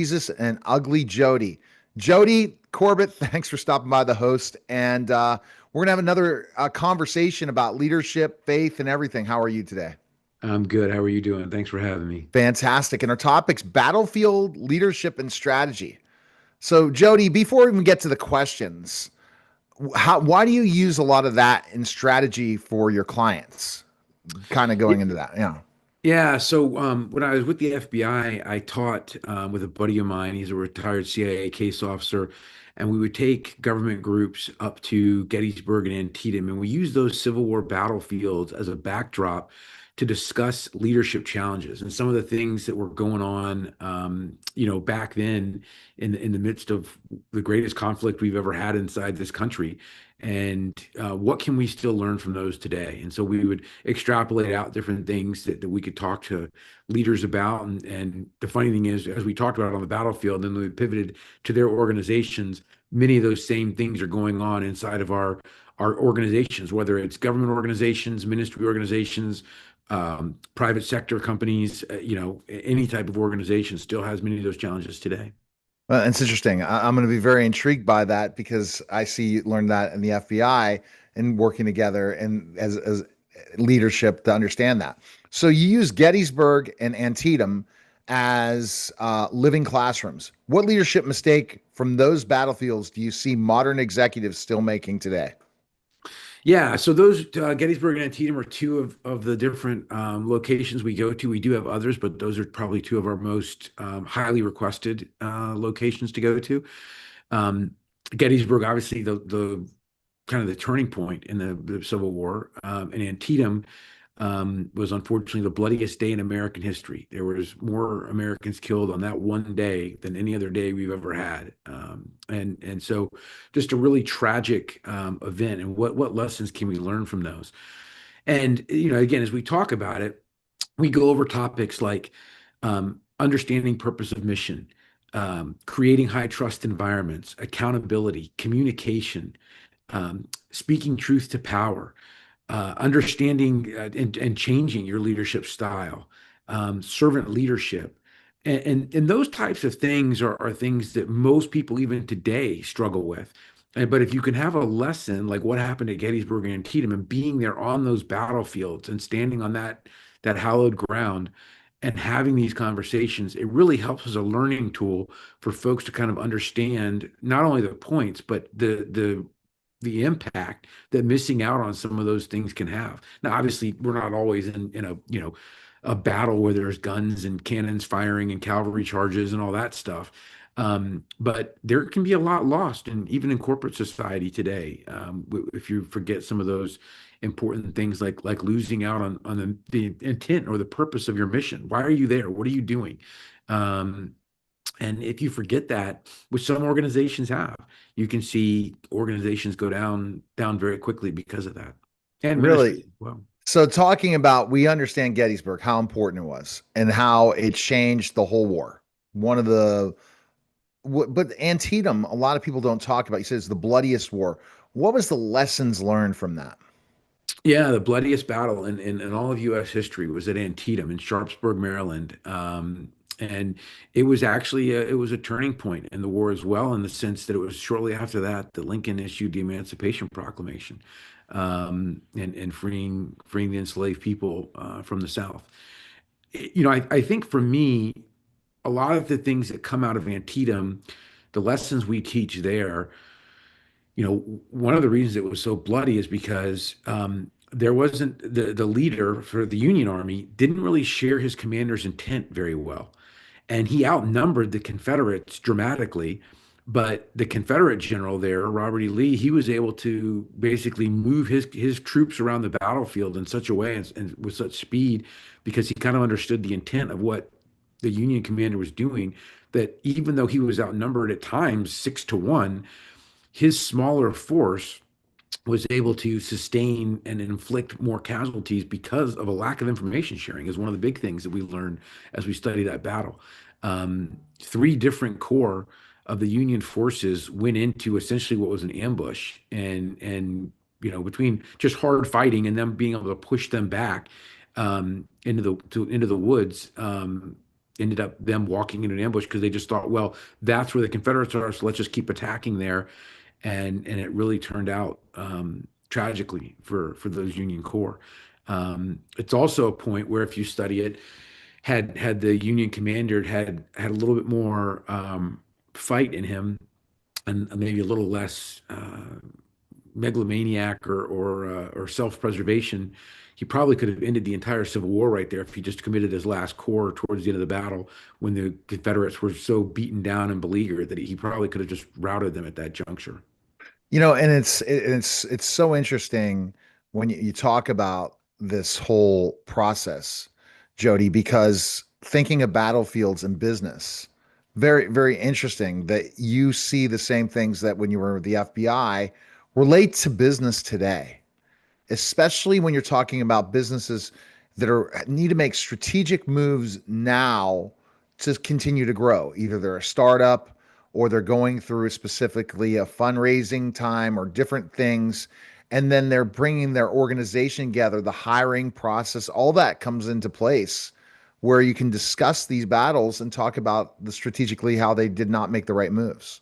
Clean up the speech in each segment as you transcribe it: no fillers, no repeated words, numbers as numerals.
Jesus and Ugly Jody. Jody Corbett, thanks for stopping by the host. And we're going to have another conversation about leadership, faith, and everything. How are you today? I'm good. How are you doing? Thanks for having me. Fantastic. And our topic's battlefield leadership and strategy. So, Jody, before we even get to the questions, why do you use a lot of that in strategy for your clients? Kind of Yeah, going into that. Yeah. when I was with the FBI, I taught with a buddy of mine. He's a retired CIA case officer, and we would take government groups up to Gettysburg and Antietam, and we used those Civil War battlefields as a backdrop to discuss leadership challenges and some of the things that were going on, back then in the midst of the greatest conflict we've ever had inside this country. And what can we still learn from those today? And so we would extrapolate out different things that we could talk to leaders about. And the funny thing is, as we talked about on the battlefield, and then we pivoted to their organizations, many of those same things are going on inside of our organizations, whether it's government organizations, ministry organizations, private sector companies, any type of organization still has many of those challenges today. Well, it's interesting. I'm going to be very intrigued by that because I see you learned that in the FBI and working together and as leadership to understand that. So you use Gettysburg and Antietam as living classrooms. What leadership mistake from those battlefields do you see modern executives still making today? Yeah, so those Gettysburg and Antietam are two of the different locations we go to. We do have others, but those are probably two of our most highly requested locations to go to. Um, Gettysburg, obviously, the kind of the turning point in the Civil War, and Antietam was unfortunately the bloodiest day in American history. There was more Americans killed on that one day than any other day we've ever had, and so just a really tragic event. And what lessons can we learn from those? And again, as we talk about it, we go over topics like understanding purpose of mission, creating high trust environments, accountability, communication, speaking truth to power, understanding and changing your leadership style, servant leadership. And those types of things are things that most people even today struggle with. But if you can have a lesson like what happened at Gettysburg and Antietam and being there on those battlefields and standing on that hallowed ground and having these conversations, it really helps as a learning tool for folks to kind of understand not only the points, but the impact that missing out on some of those things can have. Now, obviously, we're not always in a battle where there's guns and cannons firing and cavalry charges and all that stuff. But there can be a lot lost, and even in corporate society today, if you forget some of those important things like losing out on the intent or the purpose of your mission. Why are you there? What are you doing? Um, and if you forget that, which some organizations have, you can see organizations go down very quickly because of that. And ministries Really? as well. So talking about, we understand Gettysburg, how important it was and how it changed the whole war. One of the but Antietam, a lot of people don't talk about. You said it's the bloodiest war. What was the lessons learned from that? Yeah, the bloodiest battle in all of U.S. history was at Antietam in Sharpsburg, Maryland. And it was actually it was a turning point in the war as well, in the sense that it was shortly after that that Lincoln issued the Emancipation Proclamation, and freeing the enslaved people from the South. I think for me, a lot of the things that come out of Antietam, the lessons we teach there, one of the reasons it was so bloody is because there wasn't the leader for the Union Army didn't really share his commander's intent very well, and he outnumbered the Confederates dramatically. But the Confederate general there, Robert E. Lee, he was able to basically move his troops around the battlefield in such a way and with such speed because he kind of understood the intent of what the Union commander was doing. That even though he was outnumbered at times 6-1, his smaller force was able to sustain and inflict more casualties because of a lack of information sharing is one of the big things that we learned as we study that battle. Three different corps of the Union forces went into essentially what was an ambush, and between just hard fighting and them being able to push them back into the woods. ended up them walking into an ambush because they just thought, well, that's where the Confederates are, so let's just keep attacking there. And it really turned out tragically for those Union Corps. It's also a point where, if you study it, had the Union commander had a little bit more fight in him and maybe a little less megalomaniac or self-preservation, he probably could have ended the entire Civil War right there if he just committed his last corps towards the end of the battle when the Confederates were so beaten down and beleaguered that he probably could have just routed them at that juncture. And it's so interesting when you talk about this whole process, Jody, because thinking of battlefields and business, very interesting that you see the same things that when you were with the FBI relate to business today, especially when you're talking about businesses that are need to make strategic moves now to continue to grow. Either they're a startup or they're going through specifically a fundraising time or different things. And then they're bringing their organization together, the hiring process, all that comes into place where you can discuss these battles and talk about the strategically how they did not make the right moves.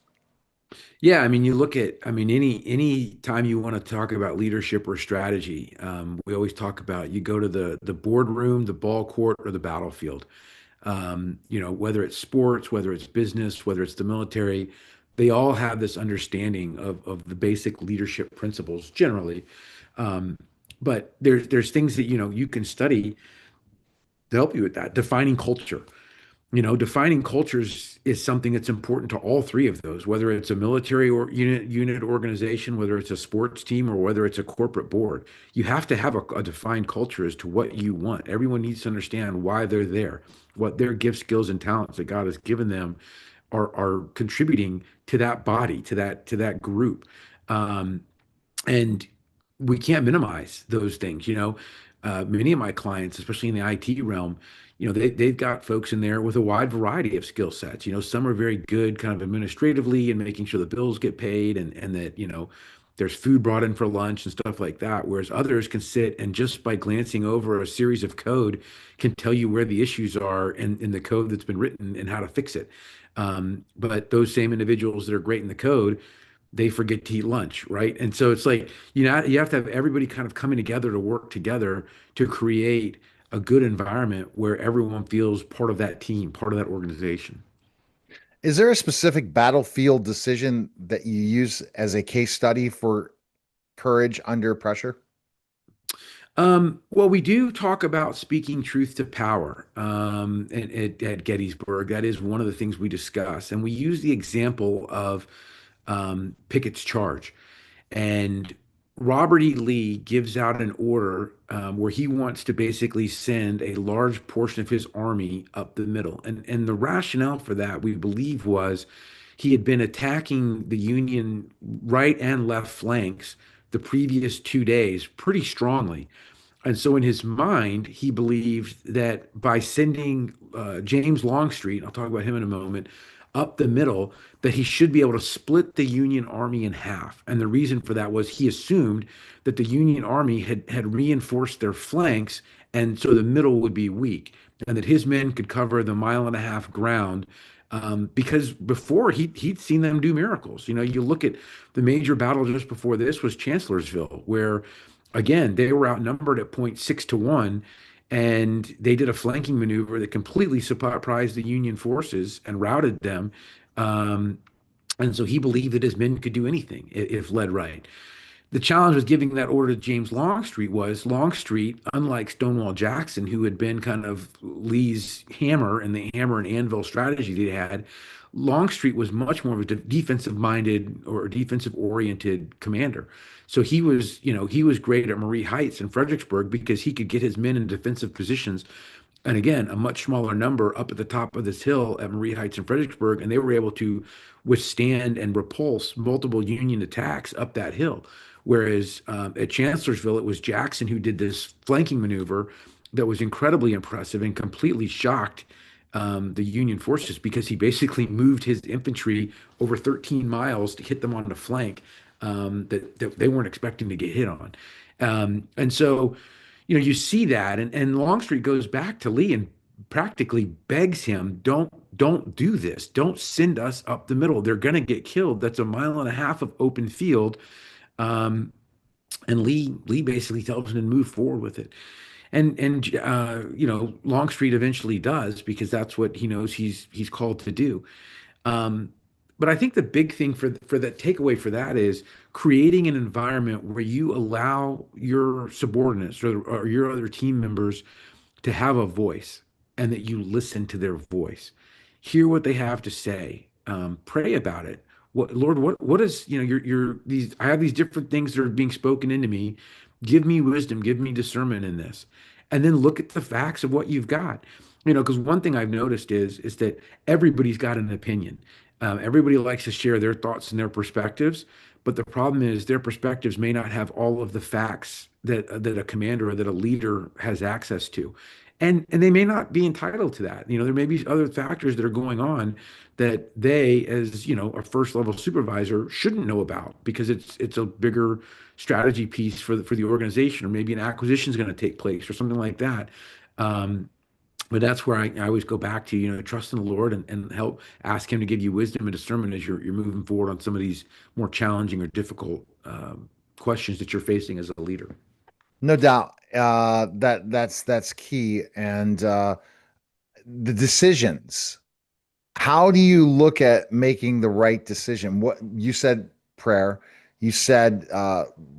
Yeah, I mean, you look at, I mean, any time you want to talk about leadership or strategy, we always talk about you go to the boardroom, the ball court, or the battlefield. Whether it's sports, whether it's business, whether it's the military, they all have this understanding of the basic leadership principles generally. Um, but there's things that you can study to help you with that. Defining culture. Defining cultures is something that's important to all three of those, whether it's a military or unit organization, whether it's a sports team, or whether it's a corporate board. You have to have a defined culture as to what you want. Everyone needs to understand why they're there, what their gifts, skills, and talents that God has given them are contributing to that body, to that group. Um, and we can't minimize those things. Many of my clients, especially in the IT realm, they've got folks in there with a wide variety of skill sets. Some are very good kind of administratively and making sure the bills get paid and that, there's food brought in for lunch and stuff like that. Whereas others can sit and just by glancing over a series of code can tell you where the issues are in the code that's been written and how to fix it. But those same individuals that are great in the code, they forget to eat lunch, right? And so it's like, you have to have everybody kind of coming together to work together to create a good environment where everyone feels part of that team, part of that organization. Is there a specific battlefield decision that you use as a case study for courage under pressure? Well, we do talk about speaking truth to power at Gettysburg. That is one of the things we discuss. And we use the example of Pickett's charge. And Robert E. Lee gives out an order where he wants to basically send a large portion of his army up the middle. And the rationale for that, we believe, was he had been attacking the Union right and left flanks the previous 2 days pretty strongly. And so in his mind, he believed that by sending James Longstreet, I'll talk about him in a moment, up the middle, that he should be able to split the Union army in half. And the reason for that was he assumed that the Union army had reinforced their flanks, and so the middle would be weak, and that his men could cover the mile and a half ground. Because before he'd seen them do miracles. You look at the major battle just before this was Chancellorsville, where again, they were outnumbered at 0.6 to 1, and they did a flanking maneuver that completely surprised the Union forces and routed them. Um, and so he believed that his men could do anything if led right. The challenge with giving that order to James Longstreet was Longstreet, unlike Stonewall Jackson, who had been kind of Lee's hammer and the hammer and anvil strategy that he had, Longstreet was much more of a defensive minded or defensive oriented commander. So he was great at Marie Heights and Fredericksburg because he could get his men in defensive positions. And again, a much smaller number up at the top of this hill at Marie Heights and Fredericksburg, and they were able to withstand and repulse multiple Union attacks up that hill. Whereas at Chancellorsville, it was Jackson who did this flanking maneuver that was incredibly impressive and completely shocked the Union forces because he basically moved his infantry over 13 miles to hit them on the flank that they weren't expecting to get hit on. And so, you see that, and Longstreet goes back to Lee and practically begs him, don't do this. Don't send us up the middle. They're going to get killed. That's a mile and a half of open field. Um, and Lee basically tells him to move forward with it. And Longstreet eventually does because that's what he knows he's called to do. Um, but I think the big thing for that takeaway for that is creating an environment where you allow your subordinates or your other team members to have a voice and that you listen to their voice, hear what they have to say, pray about it. What Lord, what is, you're these, I have these different things that are being spoken into me. Give me wisdom, give me discernment in this. And then look at the facts of what you've got. Because one thing I've noticed is that everybody's got an opinion. Everybody likes to share their thoughts and their perspectives, but the problem is their perspectives may not have all of the facts that a commander or that a leader has access to. And they may not be entitled to that. There may be other factors that are going on that they, as a first level supervisor, shouldn't know about because it's a bigger strategy piece for the organization, or maybe an acquisition is going to take place or something like that. Um, but that's where I always go back to, trust in the Lord and help ask Him to give you wisdom and discernment as you're moving forward on some of these more challenging or difficult questions that you're facing as a leader. No doubt. That's key. And the decisions. How do you look at making the right decision? What you said, prayer. You said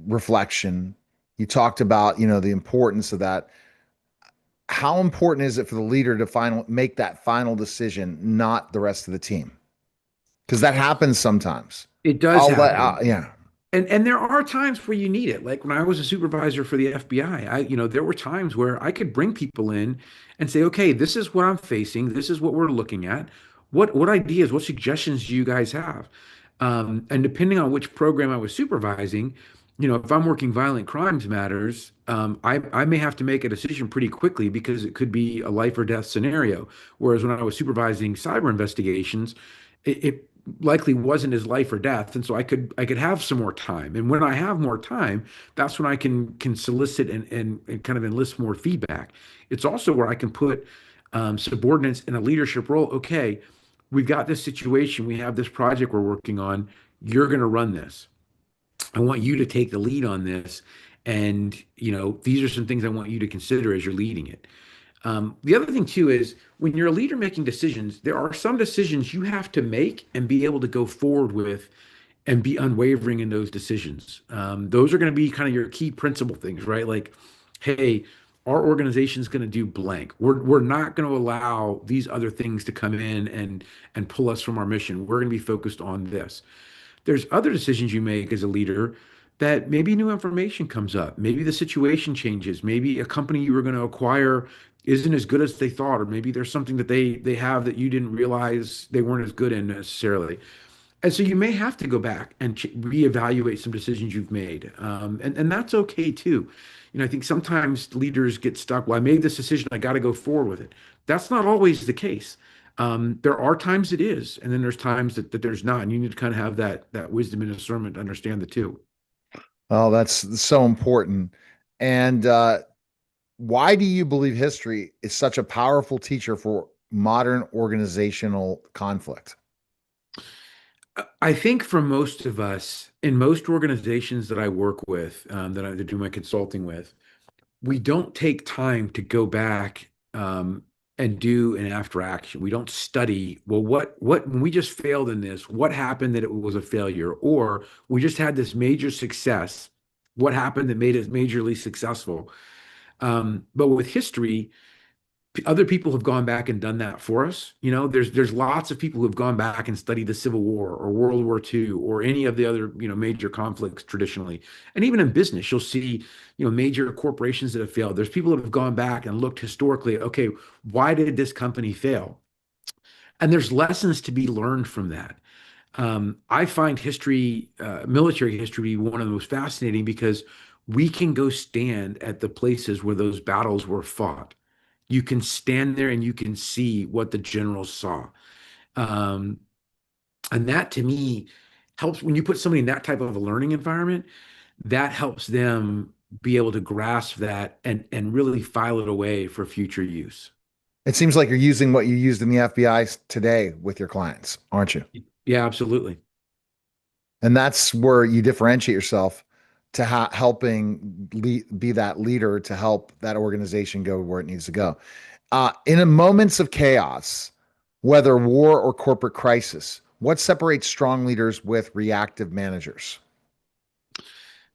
reflection. You talked about, the importance of that. How important is it for the leader to make that final decision, not the rest of the team? Because that happens sometimes. It does happen. Yeah. And there are times where you need it. Like when I was a supervisor for the FBI, there were times where I could bring people in and say, okay, this is what I'm facing. This is what we're looking at. What ideas, what suggestions do you guys have? And depending on which program I was supervising, if I'm working violent crimes matters, I may have to make a decision pretty quickly because it could be a life or death scenario. Whereas when I was supervising cyber investigations, it likely wasn't his life or death, and so I could have some more time. And when I have more time, that's when I can solicit and kind of enlist more feedback. It's also where I can put subordinates in a leadership role. Okay, we've got this situation, we have this project we're working on. You're going to run this. I want you to take the lead on this, and these are some things I want you to consider as you're leading it. The other thing too is when you're a leader making decisions, there are some decisions you have to make and be able to go forward with and be unwavering in those decisions. Those are going to be kind of your key principle things, right? Like, hey, our organization is going to do blank. We're not going to allow these other things to come in and pull us from our mission. We're going to be focused on this. There's other decisions you make as a leader that maybe new information comes up. Maybe the situation changes. Maybe a company you were going to acquire isn't as good as they thought, or maybe there's something that they have that you didn't realize they weren't as good in necessarily. And so you may have to go back and reevaluate some decisions you've made. And that's okay too. I think sometimes leaders get stuck. Well, I made this decision. I got to go forward with it. That's not always the case. There are times it is, and then there's times that there's not. And you need to kind of have that wisdom and discernment to understand the two. Oh, that's so important. And why do you believe history is such a powerful teacher for modern organizational conflict? I think for most of us, in most organizations that I work with, that I do my consulting with, we don't take time to go back and do an after action. We don't study, well, what when we just failed in this, what happened that it was a failure? Or we just had this major success. What happened that made it majorly successful? But with history, other people have gone back and done that for us. There's lots of people who have gone back and studied the Civil War or World War II or any of the other, major conflicts traditionally. And even in business, you'll see, major corporations that have failed. There's people that have gone back and looked historically, okay, why did this company fail? And there's lessons to be learned from that. I find history, military history, one of the most fascinating because we can go stand at the places where those battles were fought. You can stand there and you can see what the generals saw. Um, and that to me helps when you put somebody in that type of a learning environment, that helps them be able to grasp that and really file it away for future use. It seems like you're using what you used in the FBI today with your clients, aren't you? Yeah, absolutely. And that's where you differentiate yourself to helping be that leader to help that organization go where it needs to go. In a moments of chaos, whether war or corporate crisis, what separates strong leaders with reactive managers?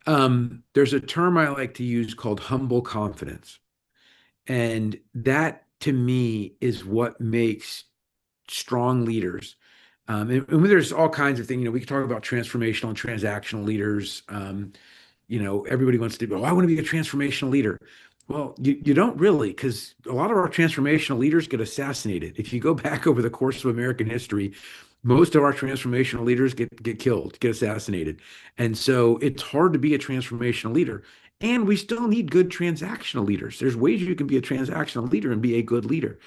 There's a term I like to use called humble confidence. And that to me is what makes strong leaders. And there's all kinds of things, we can talk about transformational and transactional leaders. Everybody wants to go, oh, I want to be a transformational leader. Well, you don't really, because a lot of our transformational leaders get assassinated. If you go back over the course of American history, most of our transformational leaders get killed, get assassinated. And so it's hard to be a transformational leader. And we still need good transactional leaders. There's ways you can be a transactional leader and be a good leader.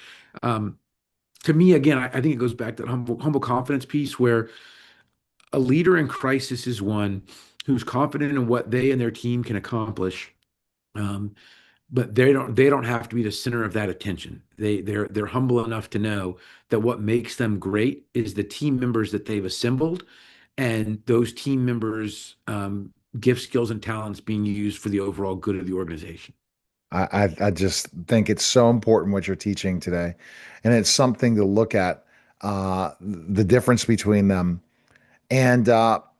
Um, to me, again, I think it goes back to that humble confidence piece where a leader in crisis is one who's confident in what they and their team can accomplish. Um, but they don't have to be the center of that attention. They're humble enough to know that what makes them great is the team members that they've assembled, and those team members' gifts, skills, and talents being used for the overall good of the organization. I just think it's so important what you're teaching today, and it's something to look at the difference between them. And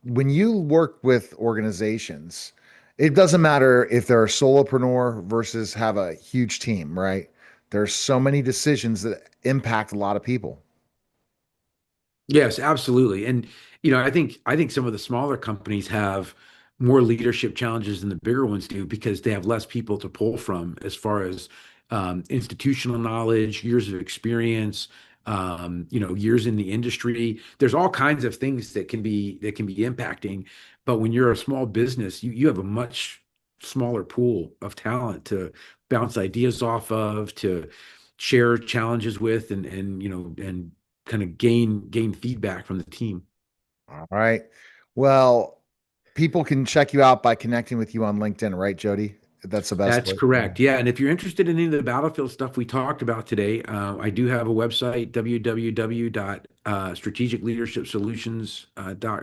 when you work with organizations, it doesn't matter if they're a solopreneur versus have a huge team, right? There's so many decisions that impact a lot of people. Yes, absolutely. And I think some of the smaller companies have more leadership challenges than the bigger ones do because they have less people to pull from as far as institutional knowledge, years of experience, years in the industry. There's all kinds of things that can be impacting. But when you're a small business, you have a much smaller pool of talent to bounce ideas off of, to share challenges with, and kind of gain feedback from the team. All right. Well, people can check you out by connecting with you on LinkedIn, right, Jody? That's the best That's way. correct. Yeah. And if you're interested in any of the battlefield stuff we talked about today, I do have a website, www.strategicleadershipsolutions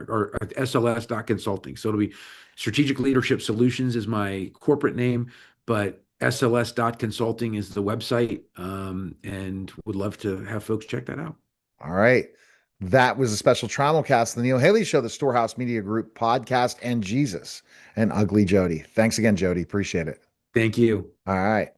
or SLS.consulting. So it'll be Strategic Leadership Solutions is my corporate name, but SLS.consulting is the website. And would love to have folks check that out. All right. That was a special Trammel cast, the Neil Haley Show, the Storehouse Media Group podcast, and Jesus and Ugly Jody. Thanks again, Jody. Appreciate it. Thank you. All right.